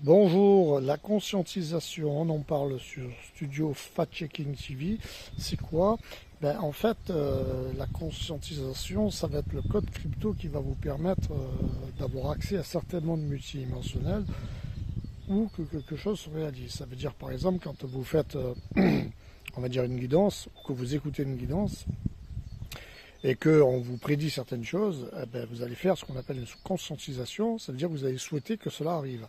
Bonjour, la conscientisation, on en parle sur Studio Fact Checking TV. C'est quoi? En fait, la conscientisation, ça va être le code crypto qui va vous permettre d'avoir accès à certains mondes multidimensionnels où que quelque chose se réalise. Ça veut dire, par exemple, quand vous faites, on va dire, une guidance, ou que vous écoutez une guidance, et qu'on vous prédit certaines choses, vous allez faire ce qu'on appelle une conscientisation, ça veut dire que vous allez souhaiter que cela arrive.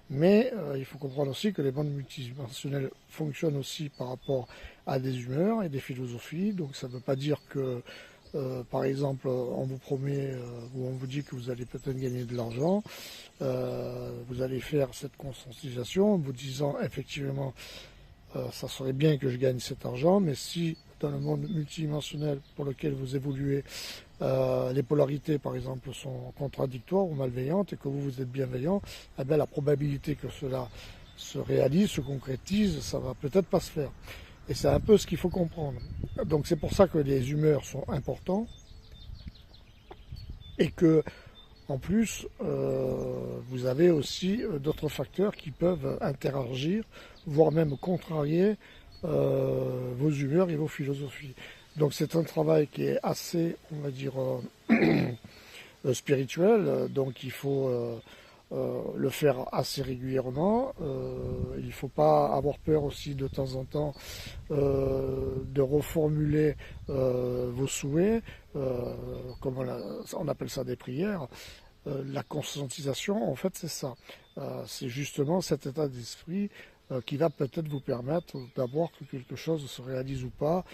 Mais il faut comprendre aussi que les mondes multidimensionnels fonctionnent aussi par rapport à des humeurs et des philosophies, donc ça ne veut pas dire que, par exemple, on vous promet ou on vous dit que vous allez peut-être gagner de l'argent, vous allez faire cette conscientisation en vous disant effectivement ça serait bien que je gagne cet argent, mais si dans le monde multidimensionnel pour lequel vous évoluez, les polarités par exemple sont contradictoires ou malveillantes et que vous êtes bienveillant, la probabilité que cela se réalise, se concrétise, ça va peut-être pas se faire. Et c'est un peu ce qu'il faut comprendre. Donc c'est pour ça que les humeurs sont importantes et que en plus, vous avez aussi d'autres facteurs qui peuvent interagir, voire même contrarier vos humeurs et vos philosophies. Donc c'est un travail qui est assez, on va dire, spirituel, donc il faut le faire assez régulièrement. Il ne faut pas avoir peur aussi de temps en temps de reformuler vos souhaits, comme on appelle ça des prières. La conscientisation, en fait, c'est ça. C'est justement cet état d'esprit qui va peut-être vous permettre d'avoir que quelque chose se réalise ou pas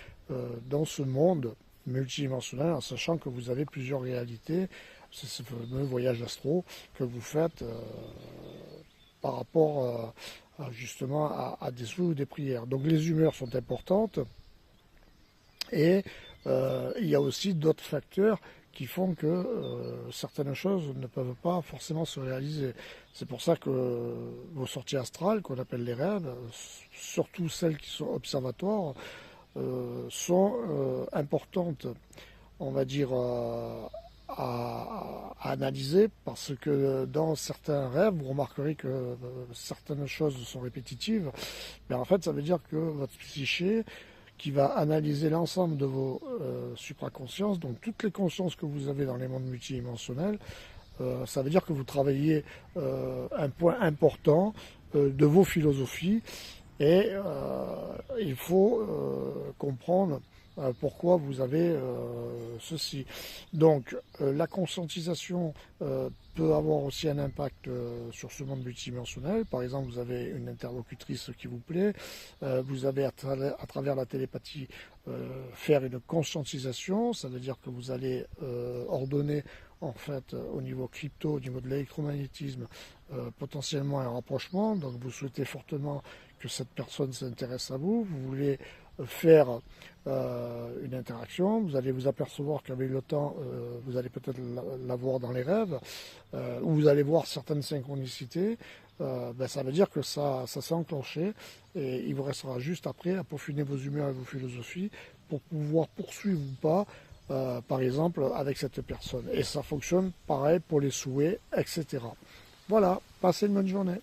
dans ce monde multidimensionnel, en sachant que vous avez plusieurs réalités. C'est ce fameux voyage astro que vous faites par rapport justement à des souhaits ou des prières. Donc les humeurs sont importantes et il y a aussi d'autres facteurs qui font que certaines choses ne peuvent pas forcément se réaliser. C'est pour ça que vos sorties astrales, qu'on appelle les rêves, surtout celles qui sont observatoires, sont importantes, on va dire, à analyser, parce que dans certains rêves, vous remarquerez que certaines choses sont répétitives, mais en fait, ça veut dire que votre psyché, qui va analyser l'ensemble de vos supraconsciences, donc toutes les consciences que vous avez dans les mondes multidimensionnels, ça veut dire que vous travaillez un point important de vos philosophies et il faut comprendre pourquoi vous avez ceci. Donc la conscientisation peut avoir aussi un impact sur ce monde multidimensionnel. Par exemple, vous avez une interlocutrice qui vous plaît, vous avez à travers la télépathie faire une conscientisation, ça veut dire que vous allez ordonner en fait au niveau crypto, au niveau de l'électromagnétisme, potentiellement un rapprochement. Donc vous souhaitez fortement que cette personne s'intéresse à vous, vous voulez faire une interaction, vous allez vous apercevoir qu'avec le temps, vous allez peut-être la voir dans les rêves, ou vous allez voir certaines synchronicités, ça veut dire que ça s'est enclenché, et il vous restera juste après à peaufiner vos humeurs et vos philosophies pour pouvoir poursuivre ou pas, par exemple, avec cette personne. Et ça fonctionne pareil pour les souhaits, etc. Voilà, passez une bonne journée.